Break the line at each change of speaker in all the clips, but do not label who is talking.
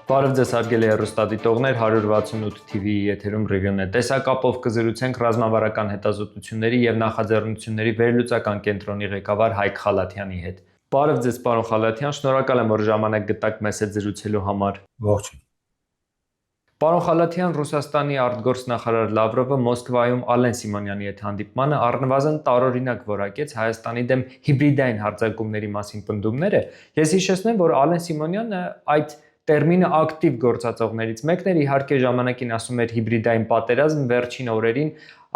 Բարև ձեզ հարգելի հեռուստադիտողներ, 168 TV-ի եթերում Region է տեսակապով կզրուցենք ռազմավարական հետազոտությունների եւ նախաձեռնությունների վերլուծական կենտրոնի ղեկավար Հայկ Խալաթյանի հետ։ Բարև ձեզ, պարոն Խալաթյան, շնորհակալ եմ, որ ժամանակ գտաք մեզ հետ զրուցելու համար։
Ողջույն։
Պարոն Խալաթյան, Ռուսաստանի արտգործնախարար Լավրովը Մոսկվայում Ալեն Սիմոնյանի հետ հանդիպմանը առնվազն տարօրինակ որակեց Հայաստանի դեմ հիբրիդային հարձակումների մասին պնդումները։ Ես հիշեցնեմ, որ Ալեն Սիմոնյանը այդ տերմինը ակտիվ գործածողներից մեկն էր, իհարկե ժամանակին ասում էր հիբրիդային պատերազմ, վերջին օրերին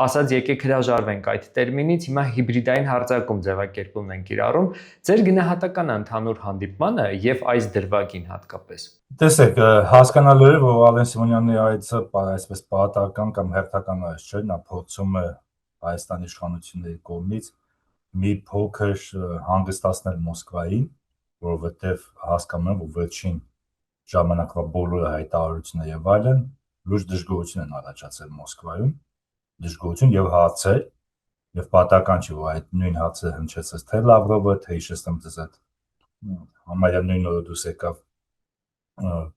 ասաց եկեք հրաժարվենք այդ տերմինից, հիմա հիբրիդային հարձակում ձևակերպում ենք կիրառում։ Ձեր գնահատականը ընդհանուր հանդիպմանը եւ այս դրվագին հատկապես։
Տեսեք, հասկանալու է, որ Ալեն Սիմոնյանի այցը այսպես պատահական կամ հերթական այց չէ, նա փորձում է Հայաստանի իշխանությունների կողմից մի փոքր հանգստացնել Մոսկվային, որովհետև հասկանում են, որ վերջին ժամանակվա բոլոր հայտարարությունները եւ այլն լուրջ դժգոհություն են առաջացել Մոսկվայում, դժգոհություն եւ հարցեր, եւ պատահական չէ, որ այդ նույն հարցը հնչեցրեց թե Լավրովը, թե հիշեցնեմ ձեզ այդ համարյա նույն օրը դուրս եկավ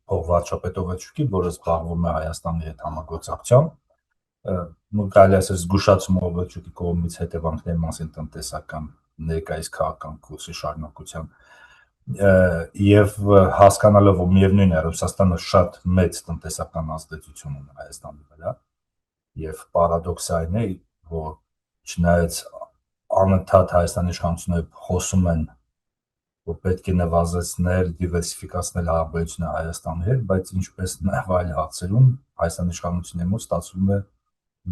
Փոխվարչապետովաչուկի, որը զբաղվում է Հայաստանի հետ համագործակցությամբ, կարելի է ասել զգուշացումով Օվեչուկի կողմից հետևանքների մասին տնտեսական ներկայիս քաղաքական կուրսի շարունակության եւ հասկանալով, որ միևնույն է Ռուսաստանը շատ մեծ տնտեսական ազդեցություն ունի Հայաստանի վրա եւ պարադոքսը այն է, որ չնայած անընդհատ Հայաստանի իշխանությունները խոսում են, որ պետք է նվազեցնել, դիվերսիֆիկացնել հարաբերությունը Հայաստանի հետ, բայց ինչպես նաեւ այլ հարցերում Հայաստանի իշխանությունների մոտ ստացվում է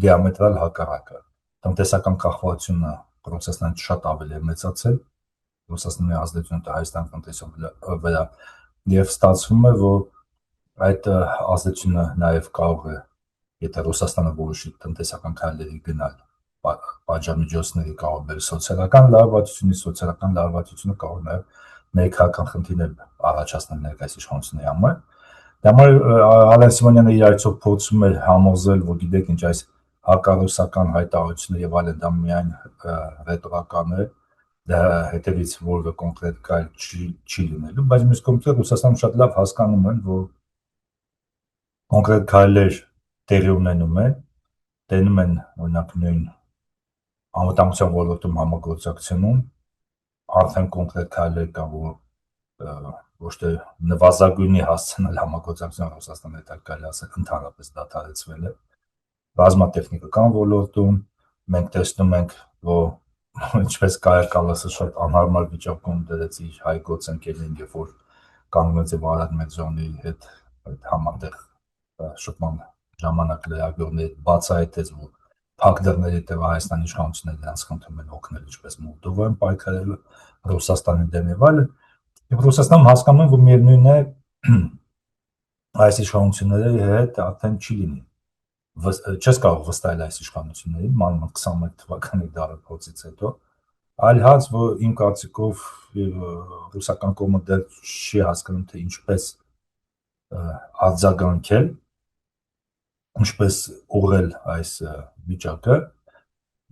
դիամետրալ հակառակը։ Տնտեսական կախվածությունը Ռուսաստանից շատ ավելի է մեծացել, Ռուսաստանի ազդեցությունը Հայաստանի տնտեսության վրա եւ ստացվում է, որ այդ ազդեցությունը նաեւ կարող է, եթե Ռուսաստանը որոշի տնտեսական քայլերի գնալ, պատժամիջոցների կարող բերել սոցիալական լարվածությունից, սոցիալական լարվածությունը կարող նաեւ ներքաղաքական խնդիրներ առաջացնել ներկայիս իշխանությունների համար։ Դա համար Ալեն Սիմոնյանը իր այցով փորձում է համոզել, որ գիտեք ինչ, այս հակառուսական հայտարարությունները եւ այլն դա միայն ռետորիկան է, դա հետևից որևէ կոնկրետ կայլ չի լինելու, բայց մյուս կողմից Ռուսաստանը շատ լավ հասկանում են, որ կոնկրետ քայլեր տեղի ունենում են, տենում են օրինակ նույն անվտանգության ոլորտում համագործակցությունում, արդեն կոնկրետ քայլեր կա, որ ոչ թե նվազագույնի հասցնել համագործակցության Ռուսաստանի հետ կարելի ասել ընդհանրապես դադարեցվել է, ռազմատեխնիկական ոլորտում մենք տեսնում ենք, որ ինչպես կարեկալ ասել շատ անհարմար վիճակում դրեց իր հայ գործընկերներին, երբ որ կանգնեց եւ Արադ Մեգզյանի հետ այդ համատեղ շփման ժամանակ լրագրողների բացահայտեց, որ փակ դռների տեղ Հայաստանի իշխանությունները նրանց խնդրում են օգնել, ինչպես Մոլդովայում պայքարել Ռուսաստանի դեմ եւ այլն, եւ Ռուսաստանում հասկանում են, որ միևնույն է այս իշխանությունների հետ արդեն չի լինի չես կարող վստահել այս իշխանություններին, մանավանդ 21 թվականի դարափոխից հետո, այլ հաց, որ իմ կարծիքով ռուսական կողմը դեռ չի հասկանում, թե ինչպես արձագանքել, ինչպես ուղղել այս վիճակը,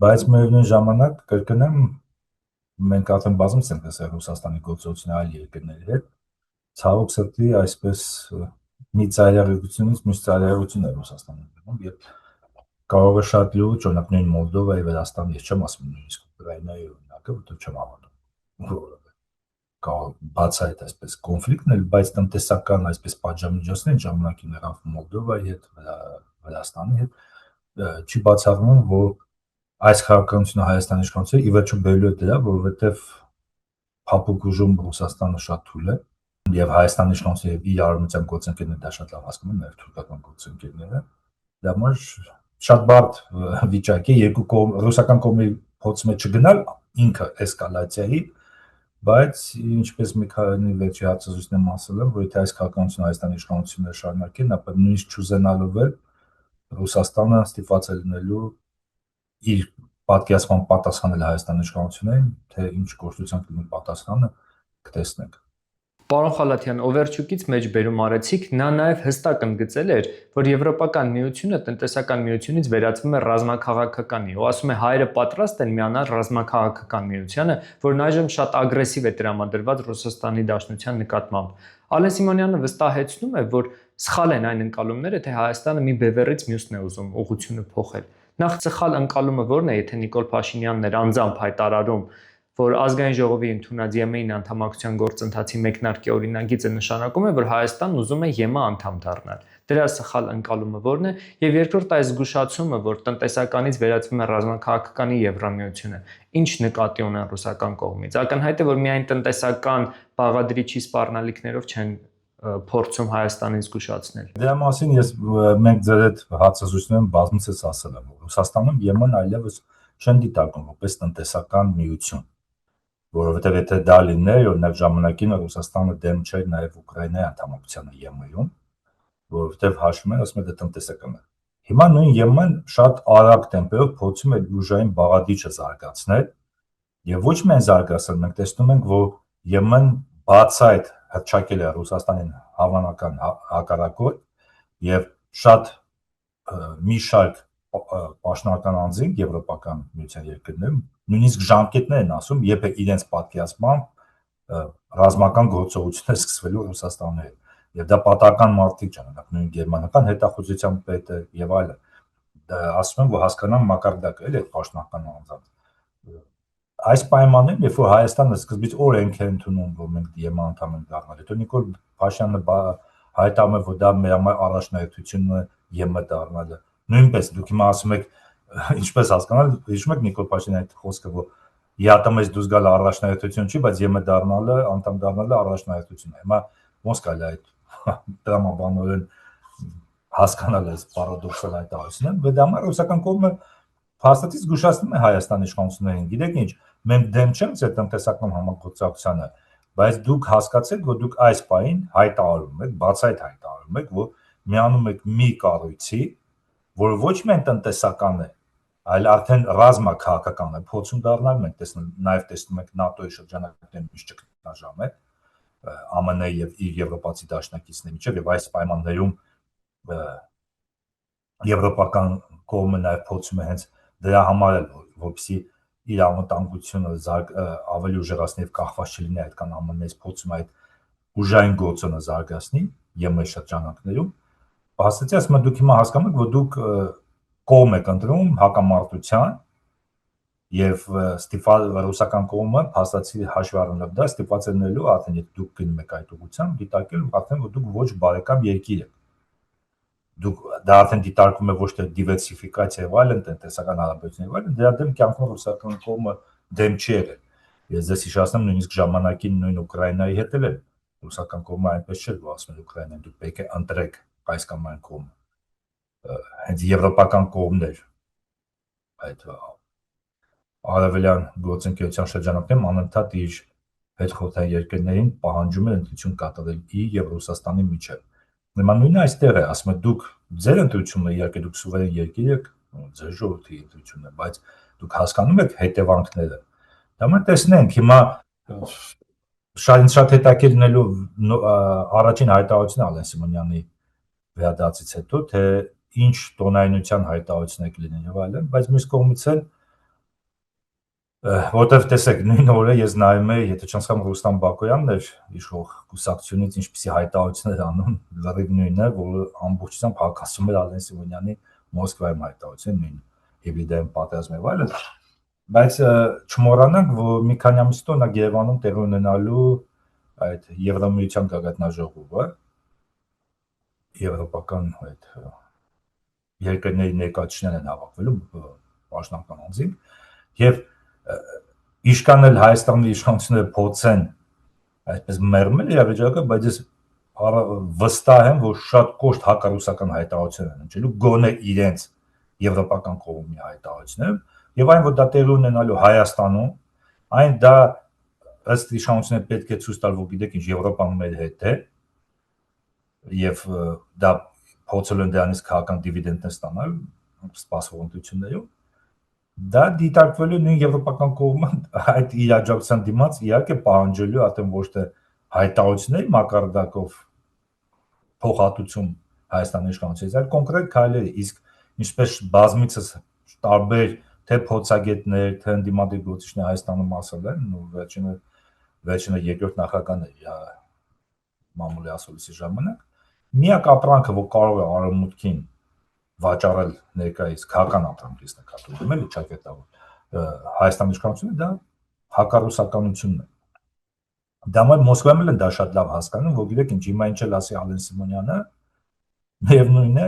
բայց միևնույն ժամանակ կրկնեմ, մենք արդեն բազմիցս ենք տեսել Ռուսաստանի գործողությունների այլ երկրների հետ, ցավոք սրտի այսպես մի ծայրահեղությունից մյուս ծայրահեղություն է Ռուսաստանում գնում, եւ կարող է շատ լուրջ, օրինակ նույն Մոլդովայի, Վրաստանի, ես չեմ ասում նույնիսկ Ուկրաինայի օրինակը, որտեղ չեմ հավատում, որովհետեւ կարող բացահայտ այսպես կոնֆլիկտն էլ, բայց տնտեսական այսպես պատժամիջոցներ ժամանակին եղավ Մոլդովայի հետ, Վրաստանի հետ, չի բացառվում, որ այս քաղաքականությունը Հայաստանի իշխանությունները ի վերջո բերելու է դրա, որովհետեւ փափուկ ուժում Ռուսաստանը շատ թույլ է եւ Հայաստանի իշխանությունները իր արարմության գործընկերները դա շատ լավ հասկանում են, նաեւ թուրքական գործընկերները, դա մար շատ բարդ վիճակ է, երկու կողմ ռուսական կողմի փորձում է չգնալ ինքը էսկալացիայի, բայց ինչպես մի քանի վերջի հարցազրույցներում ասել եմ, որ եթե այս քաղաքականությունը Հայաստանի իշխանությունները շարունակեն, ապա նույնիսկ չուզենալով էլ Ռուսաստանը ստիպված է լինելու իր պատկերացման պատասխանել Հայաստանի իշխանություններին, թե ինչ կորստությամբ լինի պատասխանը կտեսնենք։
Պարոն Խալաթյան, Օվերչուկից մեջբերում արեցիք, նա նաև հստակ ընդգծել էր, որ Եվրոպական միությունը տնտեսական միությունից վերածվում է ռազմաքաղաքականի, ու ասում է հայերը պատրաստ են միանալ ռազմաքաղաքական միությանը, որն այժմ շատ ագրեսիվ է տրամադրված Ռուսաստանի Դաշնության նկատմամբ։ Ալեն Սիմոնյանը վստահեցնում է, որ սխալ են այն ընկալումները, թե Հայաստանը մի բևեռից մյուսն է ուզում ուղղությունը փոխել։ Նախ սխալ ընկալումը ո՞րն է, եթե Նիկոլ Փաշինյանն էր անձամբ հայտարարում, որ ազգային ժողովի ընդունած ԵՄ-ին անդամակցության գործընթացի մեկնարկի օրինագիծը նշանակում է, որ Հայաստանն ուզում է ԵՄ անդամ դառնալ։ Դրա սխալ ընկալումը ո՞րն է, եւ երկրորդ այս զգուշացումը, որ տնտեսականից վերածվում է ռազմաքաղաքականի Եվրամիությունը, ինչ նկատի ունեն ռուսական կողմից։ Ակնհայտ է, որ միայն տնտեսական բաղադրիչի սպառնալիքներով չեն փորձում Հայաստանին զգուշացնել։
Դրա մասին մենք ձեր այդ հարցազրույցներում բազմիցս ասել եմ, որ Ռուսաստանում ԵՄ-ն այլևս չեն դիտարկում որպես տնտեսական միություն, որովհետև եթե դա լիներ, օրինակ ժամանակին Ռուսաստանը դեմ չէր նաև Ուկրաինայի անդամակցությանը ԵՄ-ում, որովհետև հաշվում են, ասում են դա տնտեսական է։ Հիմա նույն ԵՄ-ն շատ արագ տեմպերով փորձում է ուժային բաղադրիչը զարգացնել, եւ ոչ միայն զարգացնել, մենք տեսնում ենք, որ ԵՄ-ն բացայտ հռչակել է Ռուսաստանին հավանական հակառակորդ եւ շատ մի շարք պաշտոնական անձինք եվրոպական միության երկրներում նույնիսկ ժամկետներ են ասում, երբ է իրենց պատկերացմամբ ռազմական գործողություններ սկսվելու Ռուսաստանի հետ։ Եվ դա պատահական մարդիկ չեն, օրինակ նույն գերմանական հետախուզության պետը եւ այլն։ Ասում են, որ հասկանան մակարդակը, էլի այդ պաշտոնական անձանց։ Այս պայմաններում, երբ որ Հայաստանը սկզբից օրենք է ընդունում, որ մենք ԵՄ անդամ ենք դառնալ, հետո Նիկոլ Փաշինյանը հայտարարում է, որ դա մեր համար առաջնահերթությունն է ԵՄ դառնալը։ Նույնպես դուք հիմա ասում եք, ինչպես հասկանալ, հիշում եք Նիկոլ Փաշինյանի այդ խոսքը, որ ԵԱՏՄ-ից դուրս գալը առաջնահերթություն չի, բայց ԵՄ դառնալը, անդամ դառնալը առաջնահերթություն է։ Հիմա ոնց կարելի է այդ տրամաբանորեն հասկանալ այս պարադոքսալ հայտարարությունը, բայց դա համար ռուսական կողմը փաստացի զգուշացնում է Հայաստանի իշխանություններին։ Գիտեք ինչ, մենք դեմ չենք ձեր տնտեսական համագործակցությանը, բայց դուք հասկացեք, որ դուք այս պահին հայտարարում եք, բացայտ հայտարարում եք, որ միանում եք մի կառույցի, որը ոչ միայն տնտեսական է, այլ արդեն ռազմաքաղաքական է, փորձում դառնալ, մենք նաև տեսնում ենք ՆԱՏՕ-ի շրջանակներում ինչ ճգնաժամ է, ԱՄՆ-ի եւ իր եվրոպացի դաշնակիցների միջեւ, եւ այս պայմաններում եվրոպական կողմը նաև փորձում է հենց դրա համար էլ, որպեսզի իր անվտանգությունը ավելի ուժեղացնի եւ կախված չլինի այդքան ԱՄՆ-ից, փորձում է այդ ուժային գործոնը զարգացնի ԵՄ շրջանակներում։ Փաստացի ասում եմ, դուք հիմա հասկանում եք, որ դուք կողմ եք ընտրում հակամարտության եւ ռուսական կողմը փաստացի հաշվի առնելով դա ստիպված է լինելու արդեն եթե դուք գնում եք այդ ուղղությամբ դիտարկել արդեն որ դուք ոչ բարեկամ երկիր եք։ Դուք դա արդեն դիտարկում է ոչ թե դիվերսիֆիկացիա եւ այլն տնտեսական հարաբերություններ, այլ դրա դեմ կյանքում ռուսական կողմը դեմ չի եղել։ Ես ձեզ հիշեցնում նույնիսկ ժամանակին նույն Ուկրաինայի հետ էլ ռուսական կողմը այնպես չէր, որ ասում էր Ուկրաինան դուք պետք է ընտրեք այս կամ այն կողմը։ Հենց եվրոպական կողմներ այդ արևելյան գործընկերության շրջանակներում անընդհատ իր հետխորհրդային երկրներին պահանջում էր ընտրություն կատարել իր եւ Ռուսաստանի միջեւ։ Հիմա նույնը այստեղ է, ասում եմ դուք ձեր ընտրությունն է, իհարկե դուք սուվերեն երկիր եք, ձեր ժողովրդի ընտրությունն է, բայց դուք հասկանում եք հետևանքները։ Դա մենք տեսնենք հիմա շատ հետաքրքիր լինելու առաջին հայտարարությունը Ալեն Սիմոնյանի վերադարձից հետո, թե ինչ տոնայնության հայտարարություն եք լինել եւ այլն, բայց մյուս կողմից էլ որտեվ տեսեք նույն օրը ես նայում եի, եթե չեմ սխալվում Ռուստամ Բակոյանն էր իշխող կուսակցությունից ինչպիսի հայտարարություններ անում, լրիվ նույնն է, որ ամբողջությամբ հակասում էր Ալեն Սիմոնյանի Մոսկվայում հայտարարության նույն հիբրիդային պատերազմի եւ այլն, բայց չմոռանանք, որ մի քանի ամիս հետո նա Երևանում տեղի ունենալու այդ Եվրամիության գագաթնաժողովը եվրոպական այդ երկրների ներկայացուցիչներն են հավաքվելու պաշտոնական անձինք եւ Իշքան էլ Հայաստանի իշխանությունները փորձեն այսպես մերմել իրավիճակը, բայց ես վստահ եմ, որ շատ կոշտ հակառուսական հայտարարություններ են հնչելու, գոնե իրենց եվրոպական կողմի հայտարարությունները, եւ այն, որ դա տեղի ունենալու Հայաստանում, այն դա ըստ իշխանությունների պետք է ցույց տալ, որ գիտեք ինչ Եվրոպան մեր հետ է, եւ դա փորձել են դրանից քաղաքական դիվիդենտներ ստանալ սպասվող ընտրություններում, դա դիտարկվելու նույն եվրոպական կողմը այդ իր աջակցության դիմաց իհարկե պահանջելու արդեն ոչ թե հայտարարությունների մակարդակով փոխհատուցում Հայաստանի իշխանությունից, այլ կոնկրետ քայլերի, իսկ ինչպես բազմիցս տարբեր թե փորձագետներ, թե ընդդիմադիր գործիչներ Հայաստանում ասել են, ու վերջինը երկրորդ նախագահն է մամուլի ասուլիսի ժամանակ, միակ ապրանքը, որ կարող է արևմուտքին վաճառել ներկայիս քաղաքական ապրանքից նկատում էլի ճակատավոր Հայաստանի իշխանությունը դա հակառուսականությունն է։ Դա մայր Մոսկվայում էլ են դա շատ լավ հասկանում, որ գիտեք ինչ, հիմա ինչ էլ ասի Ալեն Սիմոնյանը, միևնույն է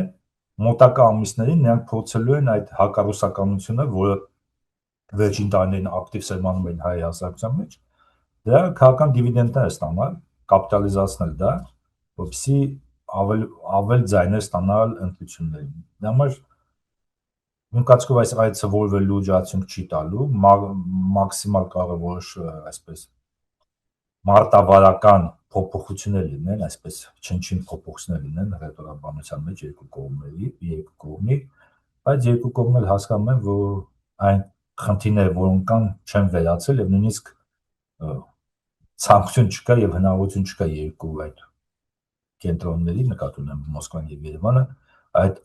մոտակա ամիսներին նրանք փորձելու են այդ հակառուսականությունը, որը վերջին տարիներին ակտիվ սերմանում են հայ հասարակության մեջ, դա քաղաքական դիվիդենտներ ստանալ, կապիտալիզացնել դա, որպեսզի ավել ձայներ ստանալ ընտրություններին։ Դա համար իմ կարծիքով այս այցը որևէ լուրջ արդյունք չի տալու, մաքսիմալ կարող է որոշ այսպես մարտավարական փոփոխություններ լինեն, այսպես չնչին փոփոխություններ լինեն ռետորաբանության մեջ երկու կողմի, բայց երկու կողմն էլ հասկանում են, որ այն խնդիրները, որոնք կան, չեն վերացել եւ նույնիսկ ցանկություն չկա եւ հնարավորություն չկա երկու այդ կենտրոնների նկատի ունեմ Մոսկվան եւ Երևանը այդ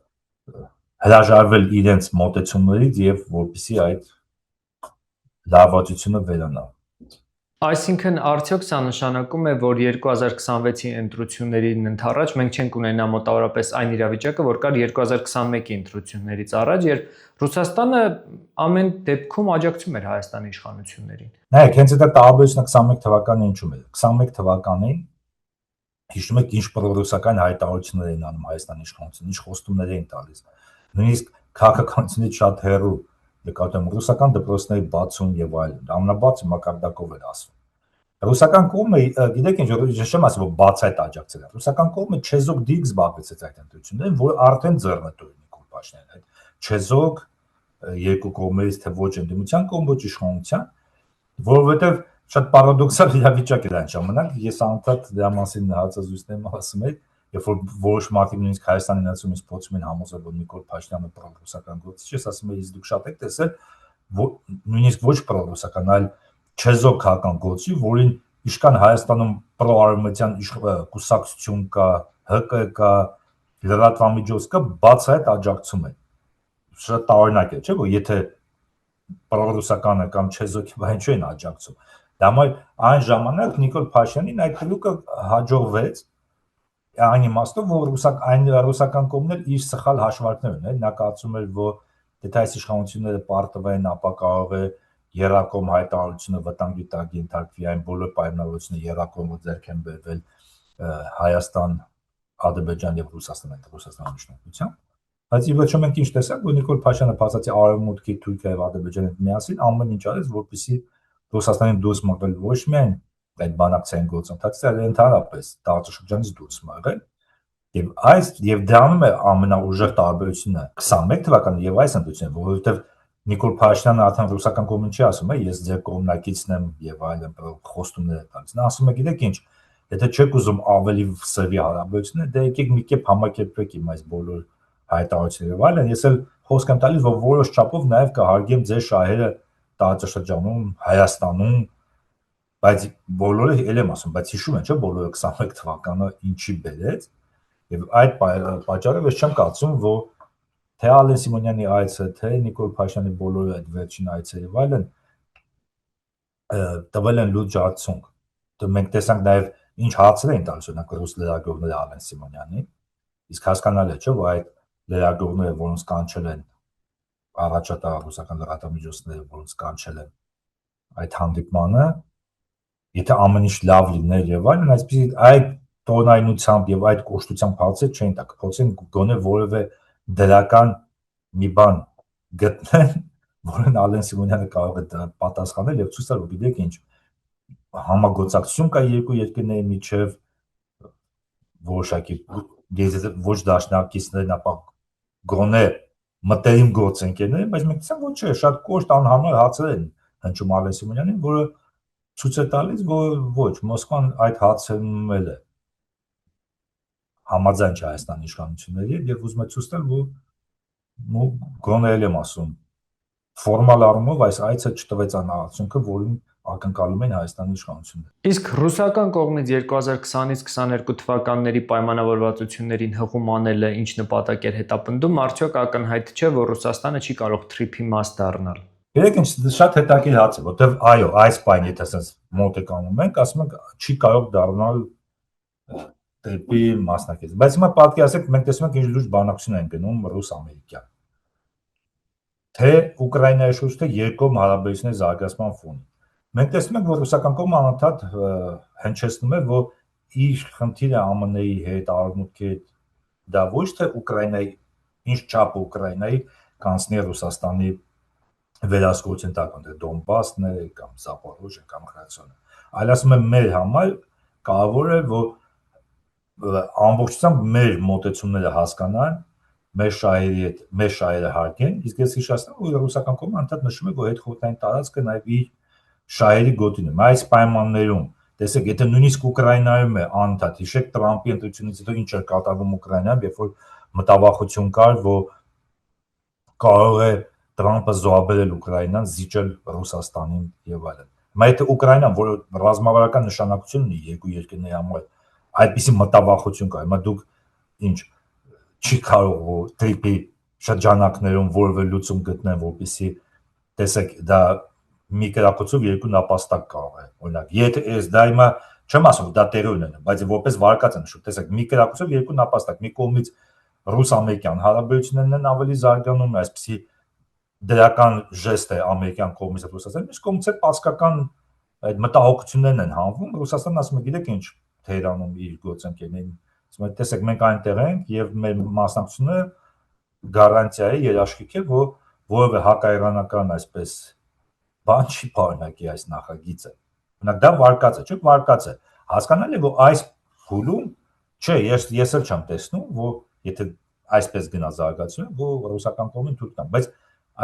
հրաժարվել իրենց մոտեցումներից եւ որպեսզի այդ լավացությունը վերանա։
Այսինքն արդյոք սա նշանակում է, որ 2026-ի ընտրություններին ընդառաջ մենք չենք ունենա մոտավորապես այն իրավիճակը, որ կար 2021-ի ընտրություններից առաջ, երբ Ռուսաստանը ամեն դեպքում աջակցում էր Հայաստանի իշխանություններին։
Նայեք, հենց այդ տարբերությունը 21 թվականին ինչու՞ էր։ 21 թվականին հիշում եք ինչ պրոռուսական հայտարարություններ էին անում Հայաստանի իշխանությունը, ինչ խոստումներ էին տալիս։ Նույնիսկ քաղաքականությունից շատ հեռու նկատեմ ռուսական դպրոցների բացում եւ այլն, ամենաբարձր մակարդակով էր ասվում։ Ռուսական կողմը, գիտեք ինչ, ես չեմ ասում, որ բացայտ աջակցել է։ Ռուսական կողմը չեզոք դիգ զբաղվեց այդ ընտրություններին, որ արդեն ձեռնտու է Նիկոլ Փաշինյանը։ Այդ չեզոք երկու կողմերից թե ոչ ընդդիմության կողմ, ոչ իշխանության, որովհետեւ շատ պարադոքսալ իրավիճակ էր այն ժամանակ, ես անդադ դրա մասին հարցազրույցներում ասում եմ, երբ որ որոշ մարդիկ նույնիսկ Հայաստանի նացիոնալից փորձում են համոզել, որ Նիկոլ Փաշինյանը պրոռուսական գործիչ է, ես ասում եմ, իսկ դուք շատ եք տեսել, որ նույնիսկ ոչ պրոռուսական, այլ չեզոք քաղաքական գործիչ, որին իշքան Հայաստանում պրոարմենիան կուսակցություն կա, ՀԿ կա, լրատվամիջոց կա, բացայտ աջակցում են։ Շատ տարօրինակ է, չէ՞, որ եթե պրոռուսականը կամ չեզոքի բան չեն աջակցում։ Դա համար այն ժամանակ Նիկոլ Փաշինյանին այդ դեպքը հաջողվեց այն իմաստով, որ ռուսական կողմն էլ իր սխալ հաշվարկներ ուներ, նա կարծում էր, որ եթե այս իշխանությունները պարտվեն, ապա կարող է երակոմ հայտարարությունը վտանգի տակ ենթարկվի այն բոլոր պայմանավորությունները երակոմը ձեռք են բերվել Հայաստան, Ադրբեջան եւ Ռուսաստան այդ Ռուսաստանի իշխանությամբ։ Բայց ի վերջո մենք ինչ տեսանք, որ Նիկոլ Փաշինյանը փաստացի Արևմուտքի, Թուրքիա եւ Ադրբեջանի հետ միասին ամեն ինչ արեց, որպեսզի Ռուսաստանին դուրս մղել ոչ միայն այդ բանակցային գործընթացից, այլ ընդհանրապես տարածաշրջանից դուրս մղել։ Եվ դրանում է ամենաուժեղ տարբերությունը 21 թվականի եւ այս ընտրությունը, որովհետեւ Նիկոլ Փաշինյանը արդեն ռուսական կողմին չի ասում, ես ձեր կողմնակիցն եմ եւ այլն խոստումներ է տալիս։ Նա ասում է, գիտեք ինչ, եթե չեք ուզում ավելի սրվի հարաբերություններ, դե եկեք մի կերպ համակերպվեք իմ այս բոլոր հայտարարությունները եւ այլն, ես էլ խոսք եմ տալիս, որ որոշ չափով նաեւ կհարգեմ ձեր շահերը տարածաշրջանում, Հայաստանում, բայց բոլորը ել եմ ասում, բայց հիշում են, չէ՞, բոլորը 21 թվականը ինչի բերեց եւ այդ պատճառով ես չեմ կարծում, որ թե Ալեն Սիմոնյանի այցը, թե Նիկոլ Փաշինյանի բոլոր այդ վերջին այցերը եւ այլն տվել են լուրջ արդյունք։ Դե մենք տեսանք նաեւ ինչ հարցեր էին տալիս օրինակ ռուս լրագրողները Ալեն Սիմոնյանին, իսկ հասկանալի է, չէ՞, որ այդ լրագրողները, որոնց կանչել են առաջատար ռուսական լրատվամիջոցները, որոնց կանչել են այդ հանդիպմանը, եթե ամեն ինչ լավ լիներ եւ այլն, այսպես այդ տոնայնությամբ եւ այդ կոշտությամբ հարցեր չեն տա, կփորձեն գոնե որևէ դրական մի բան գտնեն, որն Ալեն Սիմոնյանը կարող է պատասխանել եւ ցույց տալ, որ գիտեք ինչ, համագործակցություն կա երկու երկրների միջև որոշակի ոչ դաշնակիցներն, ապա գոնե մտերիմ գործընկերներ, բայց մենք ցանկ ոչ է, շատ կոշտ անհամար հարցեր են հնչում Ալեն Սիմոնյանին, որը ցույց է տալիս, որ ոչ, Մոսկվան այդ հարցերում էլ է համաձայն չէ Հայաստանի իշխանությունների եւ ուզում է ցույց տալ, որ գոնե էլ եմ ասում, ֆորմալ առումով այս այցը չտվեց այն արդյունքը, որին ակնկալում են Հայաստանի իշխանությունները։
Իսկ ռուսական կողմից 2020-ից 22 թվականների պայմանավորվածություններին հղում անելը ինչ նպատակ էր հետապնդում, արդյոք ակնհայտ չէ, որ Ռուսաստանը չի կարող թրիփի մաս դառնալ։
Երեք ինչ շատ հետաքրքիր հարց է, որտեվ այո, այս բանը եթե ասած մոտեկանում ենք, ասում ենք չի կարող դառնալ դեպի մասնակից։ Բայց հիմա պատկերացրեք, մենք տեսնում ենք ինչ լուրջ բանակցություն են գնում ռուս-ամերիկյան։ Թե Ուկրաինայի շուրջ թե երկկողմ հարաբերությունների զարգացման ֆոնին։ Մենք տեսնում ենք, որ ռուսական կողմը անընդհատ հնչեցնում է, որ իր խնդիրը ԱՄՆ-ի հետ, Արևմուտքի հետ դա ոչ թե Ուկրաինայի ինչ չափը Ուկրաինայի կանցնի Ռուսաստանի վերահսկողության տակ, դե Դոնբասն է կամ Զապորոժը կամ Խերսոնը, այլ ասում եմ մեր համար կարևոր է, որ ամբողջությամբ մեր մոտեցումները հասկանան, մեր շահերը հարգեն, իսկ ես հիշեցնում, որ ռուսական կողմը անընդհատ նշում է, որ հետխորհրդային տարածքը նաև իր շահերի գոտին է։ Այս պայմաններում, տեսեք, եթե նույնիսկ Ուկրաինայում է անընդհատ, հիշեք Տրամպի ընտրությունից հետո ինչ էր կատարվում Ուկրաինայում, երբ որ մտավախություն կար, որ կարող է Տրամպը զոհաբերել Ուկրաինան, զիջել Ռուսաստանին եւ այլն։ Հիմա եթե Ուկրաինան, որը ռազմավարական նշանակություն ունի երկու երկրների համար, այդպիսի մտավախություն կա, հիմա դուք ինչ չի կարող թրիփի շրջանակներում որևէ լուծում գտնեն, որպեսզի տեսեք, դա մի կրակոցով երկու նապաստակ կարող է։ Օրինակ, եթե ես դա հիմա չեմ ասում, դա տեղի ունենա, բայց որպես վարկած եմ նշում, տեսեք, մի կրակոցով երկու նապաստակ, մի կողմից ռուս-ամերիկյան հարաբերություններն են ավելի զարգանում, այսպեսի դրական ժեստ է ամերիկյան կողմից Ռուսաստանի, իսկ կողմից է պարսկական այդ մտահոգություններն են հանվում, Ռուսաստանն ասում է, գիտեք ինչ, Թեհրանում իր գործընկերներին, ասում է, տեսեք, մենք այնտեղ ենք եւ մեր մասնակցությունը գարանտիա է, երաշխիք է, որ որևէ հակաիրանական այսպես բան չի պարունակի այս նախագիծը։ Օրինակ դա վարկած է, չէ՞, վարկած է։ Հասկանալի է, որ այս փուլում չէ, ես էլ չեմ տեսնում, որ եթե այսպես գնա զարգացումը, որ ռուսական կողմին թույլ տան, բայց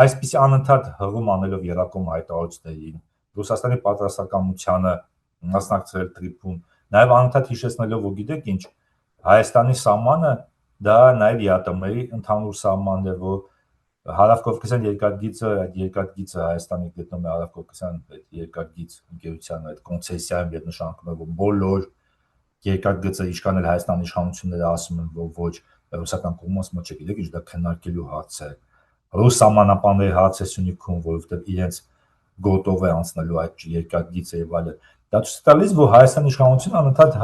այսպիսի անընդհատ հղում անելով երակոմ հայտարարություններին, Ռուսաստանի պատրաստակամությանը մասնակցել թրիփում, նաև անընդհատ հիշեցնելով, որ գիտեք ինչ, Հայաստանի սահմանը դա նաև ԵԱՏՄ-ի ընդհանուր սահմանն է, որ Հարավկովկասյան երկաթգիծը, այդ երկաթգիծը Հայաստանի գտնվում է Հարավկովկասյան այդ երկաթգիծ ընկերության այդ կոնցեսիայում եւ նշանակում է, որ բոլոր երկաթգծը ինչքան էլ Հայաստանի իշխանությունները ասում են, որ ոչ, ռուսական կողմը ասում է, չէ, գիտեք, ինչ դա քննարկելու հարց է։ Ռուս սահմանապանների հարց է Սյունիքում, որովհետեւ իրենց գոտով է անցնելու այդ երկաթգիծը եւ այլն։ Դա ցույց է տալիս, որ Հայաստանի իշխանությունը անընդհատ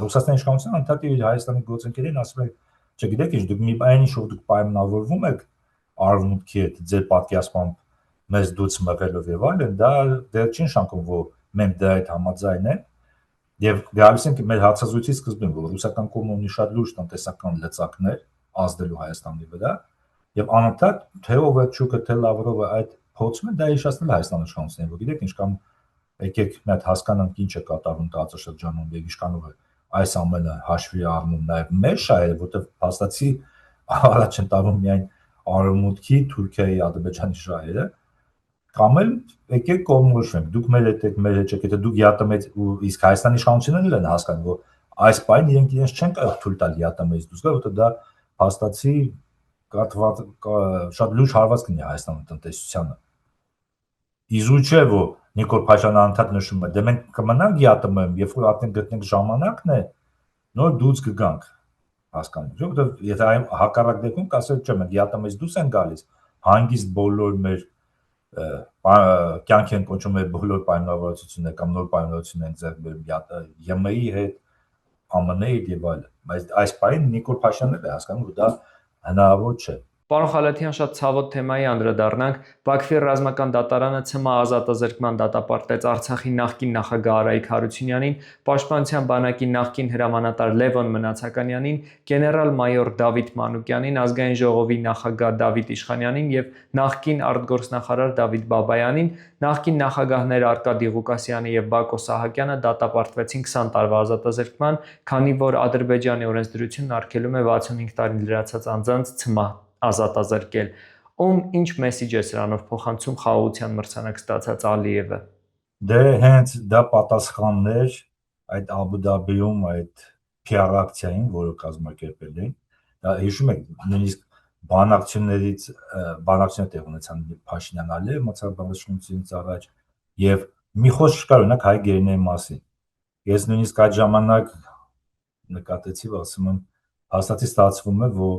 Ռուսաստանի իշխանությունը անընդհատ իր Հայաստանի գործընկերներին ասում է, չէ, գիտեք, ինչ դուք մի բան ինչ որ դուք պայմանավորվում եք Արևմուտքի հետ ձեր պատկերացմամբ մեզ դուց մղելով եւ այլն, դա դեռ չի նշանակում, որ մենք դրա հետ համաձայն ենք եւ գալիս ենք մեր հարցազրույցի սկզբին, որ ռուսական կողմը ունի շատ լուրջ տնտեսական լծակներ ազդելու Հայաստանի վրա եւ անընդհատ թե Օվերչուկը թե Լավրովը այդ փորձում են դա հիշեցնել Հայաստանի իշխանություններին, որ գիտեք ինչ կամ եկեք մի հատ հասկանանք ինչ է կատարվում տարածաշրջանում եւ ինչքանով է այս ամենը հաշվի առնում նաեւ մեր շահերը, որտեղ հաստատի առաջ են տարվում միայն Արևմուտքի, Թուրքիայի, Ադրբեջանի շահերը, կամ էլ եկեք կողմնորոշվենք, դուք մեր հետ եք, մեր հետ չեք, եթե դուք ԵԱՏՄ-ից ու իսկ Հայաստանի իշխանություններն են հասկանում, որ այս բանը իրենց չեն կարող թույլ տալ ԵԱՏՄ-ից դուրս գալ, որտեղ դա հաստատի շատ լուրջ հարված կնի Հայաստանի տնտեսությանը։ Իզուր չէ, որ Նիկոլ Փաշինյանը անդադ նշում է, դե մենք կմնանք ԵԱՏՄ-ում, երբ որ արդեն գտնենք ժամանակն է, նոր դուրս կգանք, հասկանում եք, որովհետև եթե այն հակառակ դեպքում կասել չէ, մենք ԵԱՏՄ-ից դուրս են գալիս, հանգիստ բոլոր մեր կյանք են կոչում մեր բոլոր պայմանավորվածությունները կամ նոր պայմանավորություններ են ձեռք բերում ԵՄ-ի հետ, ԱՄՆ-ի հետ եւ այլն, բայց այս պայն Նիկոլ Փաշինյանն է հասկանում, որ դա հնարավոր չէ։
Պարոն Խալաթյան, շատ ցավոտ թեմայի անդրադառնանք։ Բաքվի ռազմական դատարանը ՑՄԱ ազատազրկման դատապարտեց Արցախի նախկին նախագահ Արայիկ Հարությունյանին, Պաշտպանության բանակի նախկին հրամանատար Լևոն Մնացականյանին, գեներալ-մայոր Դավիթ Մանուկյանին, Ազգային ժողովի նախագահ Դավիթ Իշխանյանին եւ նախկին արտգործնախարար Դավիթ Բաբայանին, նախկին նախագահներ Արկադի Ղուկասյանը եւ Բակո Սահակյանը դատապարտվեցին 20 տարվա ազատազրկման, քանի որ Ադրբեջանի օրենսդրությունն արգելում է 65 տարին լրացած անձանց ՑՄԱ ազատազրկել։ Ում ինչ մեսիջ է սրանով փոխանցում խաղաղության մրցանակ ստացած Ալիևը։
Դե հենց դա պատասխաններ այդ Աբու Դաբիում այդ PR ակցիային, որը կազմակերպել էին։ Դա հիշում եք, նույնիսկ բանակցություններ տեղ ունեցան Փաշինյան Ալիև մրցաբանությունից առաջ եւ մի խոսք չկար օրինակ հայ գերիների մասին։ Ես նույնիսկ այդ ժամանակ նկատեցի, որ ասում եմ, հաստատի ստացվում է, որ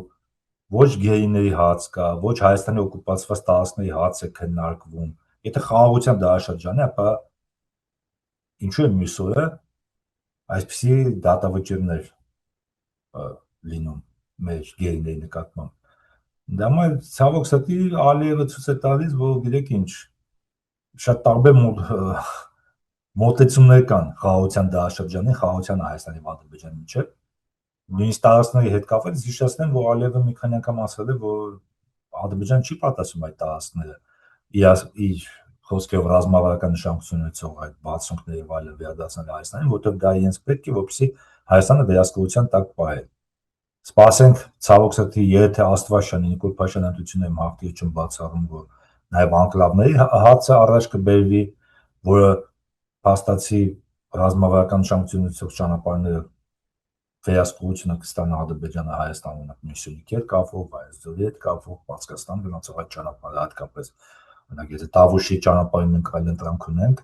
ոչ գերիների հաց կա, ոչ Հայաստանի օկուպացված տարածքների հաց է քննարկվում։ Եթե խաղաղության դարաշրջան է, ապա ինչու է մյուս օրը այսպիսի դատավճիռներ լինում մեր գերիների նկատմամբ։ Դա համար ցավոք սրտի Ալիևը ցույց է տալիս, որ գիտեք ինչ, շատ տարբեր մոտեցումներ կան խաղաղության դարաշրջանի, խաղաղության Հայաստանի եւ Ադրբեջանի միջեւ։ Նույնիսկ տարածքների հետ կապված հիշեցնեմ, որ Ալիևը մի քանի անգամ ասել է, որ Ադրբեջանը չի պատասխանում այդ տարածքները իր խոսքերով ռազմավարական նշանակություն ունեցող այդ բացունքների եւ այլն վերադարձնել Հայաստանին, որտեղ դա իրենց պետք է, որպեսզի Հայաստանը վերահսկողության տակ պահի։ Սպասենք ցավոք սրտի, եթե Աստվածաշնչի Նիկոլ Փաշինյանի ընդունությունների մաղթիչում բացառում, որ նաեւ անկլավների հացը առաջ կբերվի, որը փաստացի ռազմավարական նշանակություն ունեցող ճանապարհները վերահսկողությունը կստանա Ադրբեջանը Հայաստանը միսիոնի հետ կապվող, Այսձորի հետ կապվող, Պարսկաստան գնացող այդ ճանապարհը հատկապես օրինակ եթե Տավուշի ճանապարհին մենք այլ ընտրանք ունենք,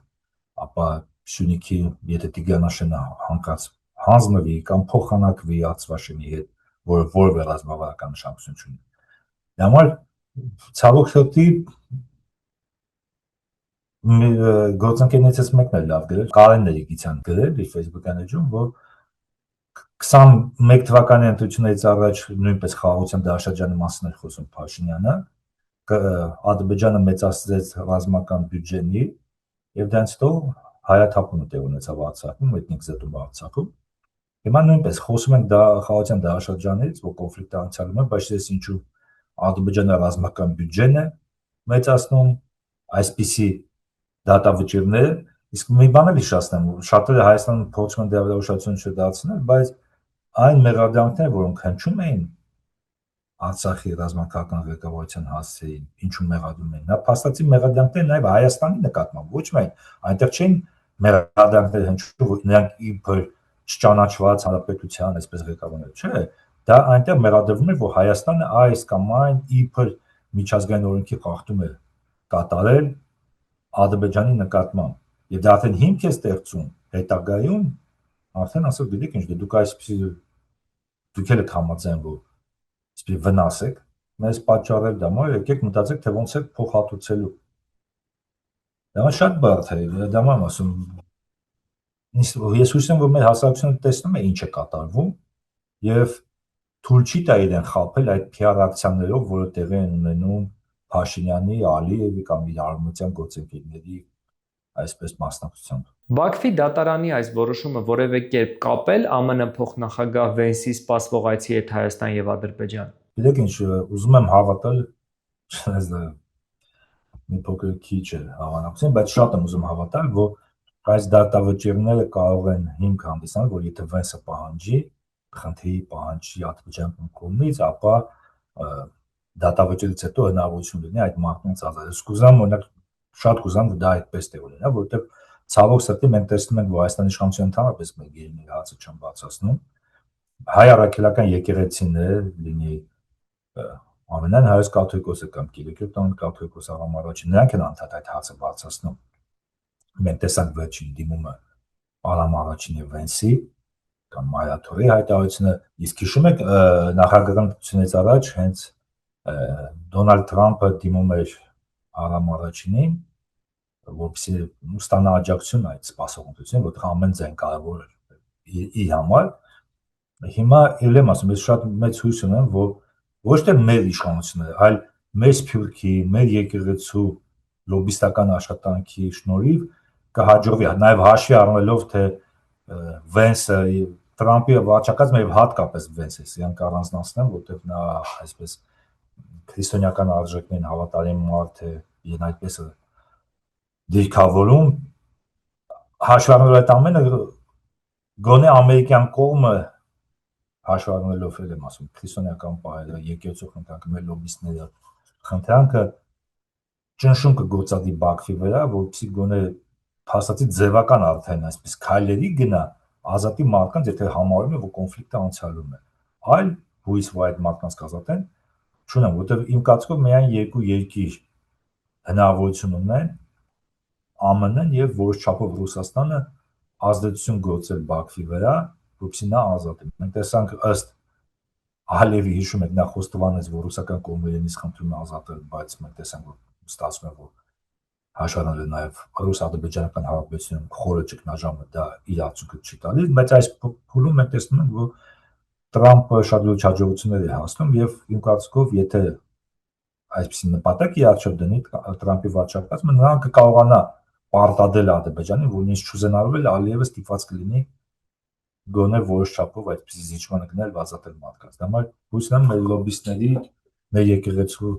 ապա Սյունիքի եթե Տիգրանաշենը հանկարծ հանձնվի կամ փոխանակվի Աստվածաշնչի հետ, որը որևէ ռազմավարական նշանակություն չունի։ Դա համար ցավոք սրտի գործընկերներից մեկն էլ լավ գրել, Կարեն Ներիգիցյան գրել իր Facebook-յան էջում, որ 21 թվականի ընտրություններից առաջ նույնպես խաղաղության դարաշրջանի մասին էր խոսում Փաշինյանը, Ադրբեջանը մեծացրեց ռազմական բյուջենի եւ դրանից հետո հայաթափումը տեղ ունեցավ Արցախում, էթնիկ զտումը Արցախում։ Հիմա նույնպես խոսում ենք խաղաղության դարաշրջանից, որ կոնֆլիկտը անցյալում է, բայց ես ինչու Ադրբեջանը ռազմական բյուջեն է մեծացնում, այսպիսի դատավճիռները, իսկ մի բան էլ հիշեցնեմ, շատերը Հայաստանում փորձում են դրա վրա ուշադրություն չդարձնել, բայց այն մեղադրանքները, որոնք հնչում էին Արցախի ռազմական ղեկավարության հասցեին, ինչու մեղադրում են, նա փաստացի մեղադրանքներ նաև Հայաստանի նկատմամբ, ոչ միայն այնտեղ չէին մեղադրանքներ հնչում, որ նրանք իբր չճանաչված հանրապետության այսպես ղեկավարներ, չէ, դա այնտեղ մեղադրվում է, որ Հայաստանը այս կամ այն իբր միջազգային օրենքի խախտում է կատարել Ադրբեջանի նկատմամբ, եւ դա արդեն հիմք է ստեղծում հետագայում, արդեն ասել գիտեք ինչ, դուք այսպեսի դուք եք համաձայն, որ այսպեսի վնաս եք մեզ պատճառել, դա մա եկեք մտածեք, թե ոնց է փոխհատուցելու։ Դա շատ բարդ է, դա եմ ասում, ես հույս ունեմ, որ մեր հասարակությունը տեսնում է ինչ է կատարվում եւ թույլ չի տա իրեն խաբել այդ PR ակցիաներով, որը տեղի են ունենում Փաշինյանի, Ալիևի կամ իր արմատյան գործընկերների այսպես մասնակցությամբ։
Բաքվի դատարանի այս որոշումը որևէ կերպ կապել ԱՄՆ փոխնախագահ Վենսի սպասվող այցի հետ Հայաստան եւ Ադրբեջան։
Գիտեք ինչ, ուզում եմ հավատալ, մի փոքր քիչ է հավանականություն, բայց շատ եմ ուզում հավատալ, որ այս դատավճիռները կարող են հիմք հանդիսանալ, որ եթե Վենսը պահանջի, խնդրի պահանջի Ադրբեջանի կողմից, ապա դատավճիռից հետո հնարավորություն լինի այդ մարդկանց ազատել։ Կուզեմ օրինակ շատ կուզեմ, որ դա այդպես տեղ ունենա, որովհետև ցավոք սրտի մենք տեսնում ենք, որ Հայաստանի իշխանությունը ընդհանրապես մեր գերիների հացը չեն բացացնում։ Հայ առաքելական եկեղեցիները լինի ամենայն հայոց կաթողիկոսը կամ Կիլիկիոտան կաթողիկոս Արամ նրանք են անդադ այդ հացը բացացնում։ Մենք տեսանք վերջին դիմումը Արամ եւ Վենսի կամ Մայրաթորի հայտարարությունը, իսկ հիշում եք նախագահական ընտրությունից առաջ հենց Դոնալդ Թրամփը դիմում էր Արամ Արաչինին, որպեսզի ստանա աջակցություն այդ սպասող ընտրությունին, որտեղ ամեն ձայն կարևոր էր իր համար։ Հիմա ելեմ ասում, ես շատ մեծ հույս ունեմ, որ ոչ թե մեր իշխանությունները, այլ մեր սփյուռքի, մեր եկեղեցու լոբիստական աշխատանքի շնորհիվ կհաջողվի, նաև հաշվի առնելով, թե Վենսը Թրամփի վարչակազմը եւ հատկապես Վենսը, իրանք առանձնացնեմ, որտեղ նա այսպես քրիստոնեական արժեքներին հավատարիմ մարդ է, իրեն այդպես է դիրքավորում, հաշվի առնելով այդ ամենը, գոնե ամերիկյան կողմը հաշվի առնելով եմ ասում, քրիստոնեական պահերը, եկեղեցու խնդրանքը, մեր լոբիստները խնդրանքը ճնշում կգործադի Բաքվի վրա, որպեսզի գոնե փաստացի ձևական արդեն այսպես քայլերի գնա ազատի մարդկանց, եթե համարում է, որ կոնֆլիկտը անցյալում է, այլ հույս, որ այդ մարդկանց կազատեն, չունեմ, որովհետև իմ կարծիքով միայն երկու երկիր հնարավորություն ունեն ԱՄՆ-ն եւ որոշ չափով Ռուսաստանը ազդեցություն գործել Բաքվի վրա, որպեսզի նա ազատի։ Մենք տեսանք ըստ Ալիևի հիշում եք, նա խոստովանեց, որ ռուսական կողմը իրենից խնդրում է ազատել, բայց մենք տեսանք, որ ստացվում է, որ հաշվառել նաև ռուս-ադրբեջանական հարաբերություններում խորը ճգնաժամը դա իր արդյունքը չի տալիս, բայց այս փուլում մենք տեսնում ենք, որ Տրամպը շատ լուրջ հաջողություններ է հասնում եւ իմ կարծիքով, եթե այսպիսի նպատակ իհարկե դնի Տրամպի վարչակազմը, նրան կկարողանա պարտադել Ադրբեջանին, որ ինչ չուզենալով Ալիևը ստիպված կլինի գոնե որոշ չափով այդպիսի զիջմանը գնել ազատել մարդկանց։ Դա համար հույս ունեմ մեր լոբիստների, մեր եկեղեցու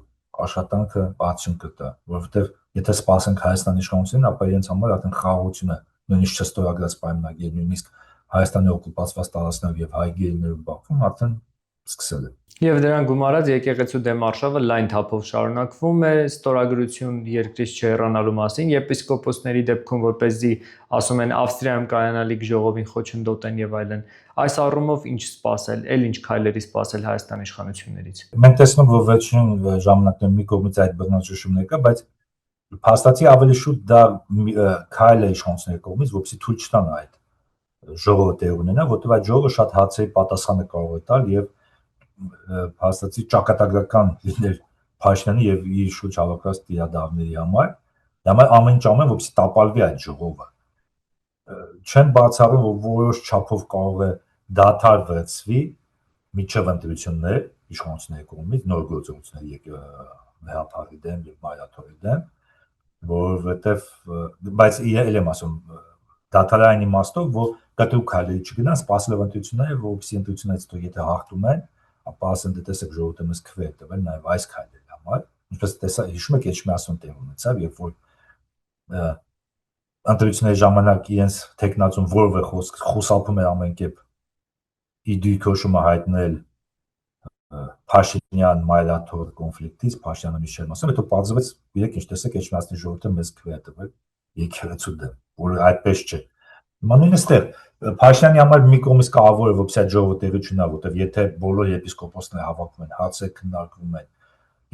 աշխատանքը արդյունք կտա, որովհետեւ եթե սպասենք Հայաստանի իշխանություններին, ապա իրենց համար արդեն խաղաղություն է, նույնիսկ չստորագրած պայմանագիր, նույնիսկ Հայաստանի օկուպացված տարածքներով եւ հայ գերիներով Բաքվում արդեն սկսել է։
Եվ դրան գումարած եկեղեցու դեմ արշավը լայն թափով շարունակվում է, ստորագրություն երկրից չհեռանալու մասին, եպիսկոպոսների դեպքում, որպեսզի ասում են Ավստրիայում կայանալիք ժողովին խոչընդոտեն եւ այլն։ Այս առումով ինչ սպասել, ինչ քայլերի սպասել Հայաստանի իշխանություններից։
Մենք տեսնում ենք, որ վերջին ժամանակներում մի կողմից այդ բռնաճնշումներ կա, բայց փաստացի ավելի շուտ դա քայլ է իշխանությունների կողմից, որպեսզի թույլ չտան այդ ժողովը տեղ ունենա, որտեղ այդ ժողովը շատ հացի պատասխան է կարող է տալ եւ փաստացի ճակատագրական լինել Փաշինյանի եւ իր շուրջ հավաքված դիադարների համար, դա ամեն ինչ անում, որպեսզի տապալվի այդ ժողովը։ Չեն բացառում, որ որոշ չափով կարող է դադարվեցվի միջև ընտրություններ իշխանությունների կողմից նոր գործողություններ հեղափոխի դեմ եւ մայրաթորի դեմ, որովհետեւ բայց ել եմ ասում դադարային իմաստով, որ կտրուկ քայլերի չգնան, սպասելով ընտրությունները, որովհետեւ ընտրություններից հետո եթե հաղթում են, ապա ասեն դե տեսեք ժողովուրդը մեզ քվե տվել նաև այս քայլերի համար, ինչպես տեսա հիշում եք Էջմիածուն տեղ ունեցավ, երբ որ ընտրությունների ժամանակ իրենց տեխնացուն որևէ խոսք խուսափում էր ամեն կերպ իդույքոշումը հայտնել Փաշինյան մայրաթոր կոնֆլիկտից, Փաշինյանը Միշել Մասում, հետո բացվեց, իրեք ինչ տեսեք Էջմիածնի ժողովուրդը մեզ քվե տվել եկեղեցու դեմ, որ այդպես չէ։ Մանույն այստեղ Փաշինյանի համար մի կողմից կարևոր է, որպեսզի այդ ժողովը տեղի չունենա, որտեղ եթե բոլոր եպիսկոպոսները հավաքվում են, հարցեր քննարկվում են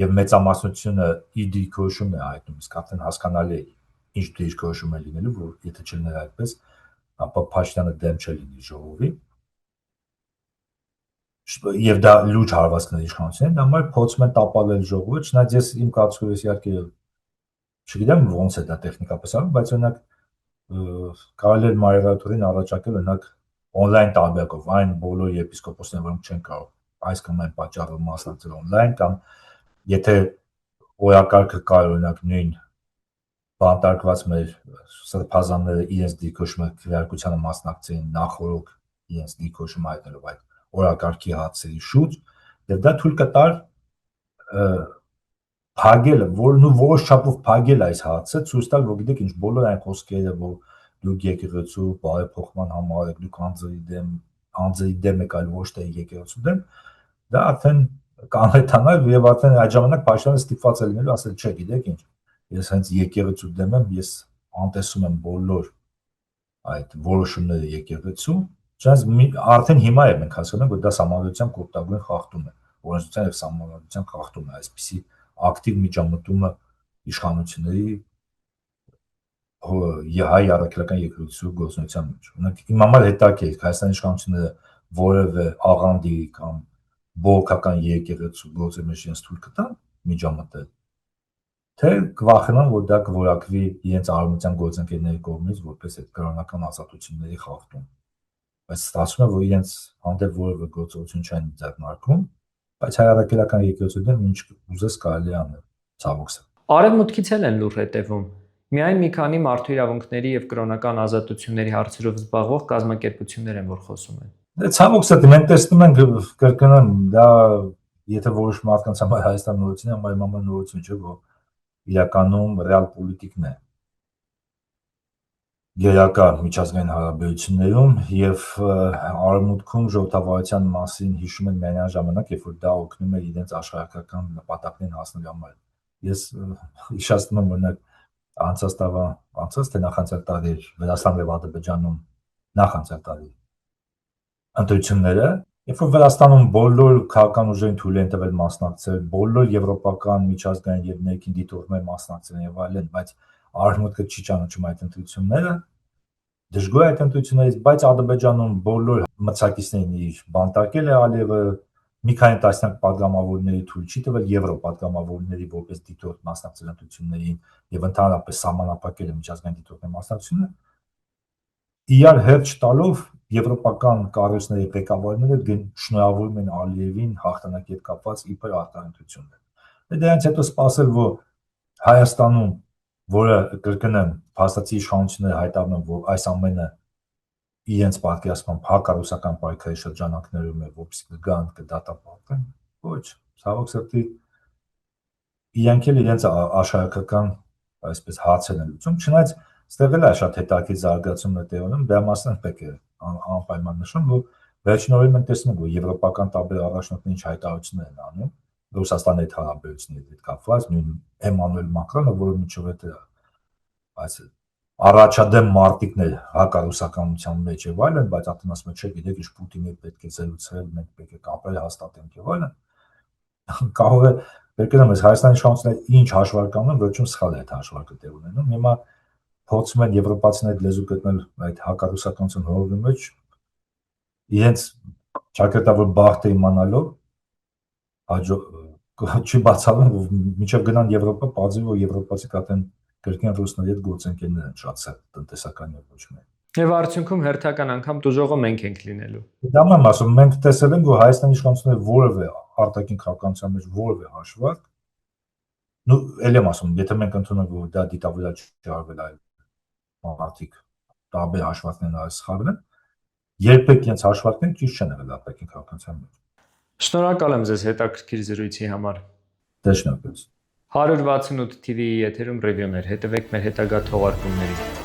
եւ մեծամասնությունը իր դիրքորոշումն է հայտնում, իսկ արդեն հասկանալի է ինչ դիրքորոշում է լինելու, որ եթե չլիներ այդպես, ապա Փաշինյանը դեմ չէ լինի ժողովի։ Եվ դա լուրջ հարված կներ իշխանություններին, դա համար փորձում են տապալել ժողովը, չնայած ես իմ կարծիքով իհարկե չգիտեմ ոնց է դա տեխնիկապես արվում, բայց օրինակ կարելի է մայրաթորին առաջարկել օրինակ on-line տարբերակով այն բոլոր եպիսկոպոսները, որոնք չեն կարող այս կամ այն պատճառով մասնակցել on-line կամ եթե օրակարգը կար օրինակ նույն բանտարկված մեր սրբազանները իրենց դիրքորոշումը քվեարկությանը մասնակցեին նախորդ իրենց դիրքորոշումը հայտնելով այդ օրակարգի հարցերի շուրջ եւ դա թույլ կտար փագելը, որն ու որոշ չափով փագել այս հարցը, ցույց տալ, որ գիտեք ինչ բոլոր այն խոսքերը, որ դուք եկեղեցու բարեփոխման համար եք, դուք անձերի դեմ եք, այլ ոչ թե եկեղեցու դեմ, դա արդեն կանհետանալ եւ արդեն այդ ժամանակ Փաշինյանը ստիպված է լինելու ասել, չէ, գիտեք ինչ, ես հենց եկեղեցու դեմ եմ, ես անտեսում եմ բոլոր այդ որոշումները եկեղեցու, չնայած արդեն հիմա է մենք հասկանում, որ դա սահմանադրության կոպտագույն խախտում է, օրենսդրության եւ սահմանադրության խախտում է, այսպիսի ակտիվ միջամտումը իշխանությունների հայ առաքելական եկեղեցու գործունեության մեջ։ Օրինակ իմ համար հետաքրքիր է Հայաստանի իշխանությունները որևէ աղանդի կամ բողոքական եկեղեցու գործի մեջ իրենց թույլ կտան միջամտել, թե կվախենան, որ դա կորակվի իրենց արևմտյան գործընկերների կողմից որպես այդ կրոնական ազատությունների խախտում։ Բայց ստացվում է, որ իրենց հանդեպ որևէ գործողություն չեն ձեռնարկում, բայց հայ առաքելական եկեղեցու դեմ ինչ ուզես կարելի անել, ցավոք սեր։
Արևմուտքից են լուր հետևում։ Միայն մի քանի մարդու իրավունքների եւ կրոնական ազատությունների հարցերով զբաղվող կազմակերպություններ են, որ խոսում են։
Դե ցավոք սեր, մենք տեսնում ենք կրկնում, դա եթե որոշ մարդկանց համար Հայաստան նորություն է, համար նորություն չէ, որ իրականում ռեալ պոլիտիկն է գերակա միջազգային հարաբերություններում եւ արևմուտքում ժողովրդավարության մասին հիշում են միայն այն ժամանակ, երբ որ դա օգնում է իրենց աշխարհական նպատակներին հասնելու համար։ Ես հիշեցնում եմ օրինակ անցած թե նախանցած տարի Վրաստան եւ Ադրբեջանում նախանցած տարի ընտրությունները, երբ որ Վրաստանում բոլոր քաղաքական ուժերին թույլ են տվել մասնակցել, բոլոր եվրոպական միջազգային եւ ներքին դիտորդներ մասնակցել եւ այլն, բայց Արևմուտքը չի ճանաչում այդ ընտրությունները, դժգոհ է այդ ընտրություններից, բայց Ադրբեջանում բոլոր մրցակիցներին իր բանտարկել է Ալիևը, մի քանի տասնյակ падգամավորների թույլ չի տվել եվրոպադգամավորների որպես դիտորդ մասնակցել ընտրություններին եւ ընդհանրապես սահմանափակել է միջազգային դիտորդների մասնակցությունը, իրար հերթ չտալով եվրոպական կառույցների ղեկավարները շնորհավորում են Ալիևին հաղթանակի հետ կապված իբր արտահայտություններ։ Դրանից հետո սպասել, որ Հայաստանում, որը կրկնեմ, փաստացի իշխանությունները հայտարարում են, որ այս ամենը իրենց պատկերացմամբ հակառուսական պայքարի շրջանակներում է, որպեսզի կգան կդատապարտեն, ոչ, ցավոք սրտի իրենք էլ իրենց աշխարհական այսպես հարցեր են լուծում, չնայած ստեղ էլ է շատ հետաքրքիր զարգացումներ տեղի ունենում, դրա մասին պետք է անպայման նշեմ, որ վերջին օրերին մենք տեսնում ենք, որ եվրոպական տարբեր առաջնորդներ ինչ հայտարարություններ են անում Ռուսաստանի հետ հարաբերությունների հետ կապված, նույն Էմանուել Մակրոնը, որը միջով է այս առաջադեմ մարտիկներ հակառուսականության մեջ եւ այլն, բայց արդեն ասում է, չէ, գիտեք, ինչ Պուտինի պետք է զրուցել, մենք պետք է կապել հաստատենք եւ այլն։ Կարող է կրկնում ես Հայաստանի իշխանությունները ինչ հաշվարկ անում, վերջում սխալ է այդ հաշվարկը տեղ ունենում։ Հիմա փորձում են եվրոպացիները այդ լեզու գտնել այդ հակառուսականության հողի մեջ իրենց ճակատավոր բախտը իմանալով չի բացառում, որ մինչև գնան Եվրոպա, պարզվի, որ եվրոպացի կատեն կրկին ռուսների հետ գործընկերներ են շատ սեր տնտեսական եւ ոչ մեկ։
Եվ արդյունքում հերթական անգամ դժողը մենք ենք լինելու։
Դա եմ ասում, մենք տեսել ենք, որ Հայաստանի իշխանությունները որևէ արտաքին քաղաքականության մեջ որևէ հաշվարկ, ել եմ ասում, եթե մենք ընդունենք, որ դա դիտավորյալ չի արվել այլ մարդիկ տարբեր հաշվարկներն այս սխալն են, երբեք իրենց հաշվարկները ճիշտ չեն եղել արտաքին քաղաքականության մեջ։
Շնորհակալ եմ ձեզ հետաքրքիր զրույցի համար։
Դե շնորհակալ։
168 TV-ի եթերում ռևյուներ, հետևեք մեր հետագա թողարկումներին։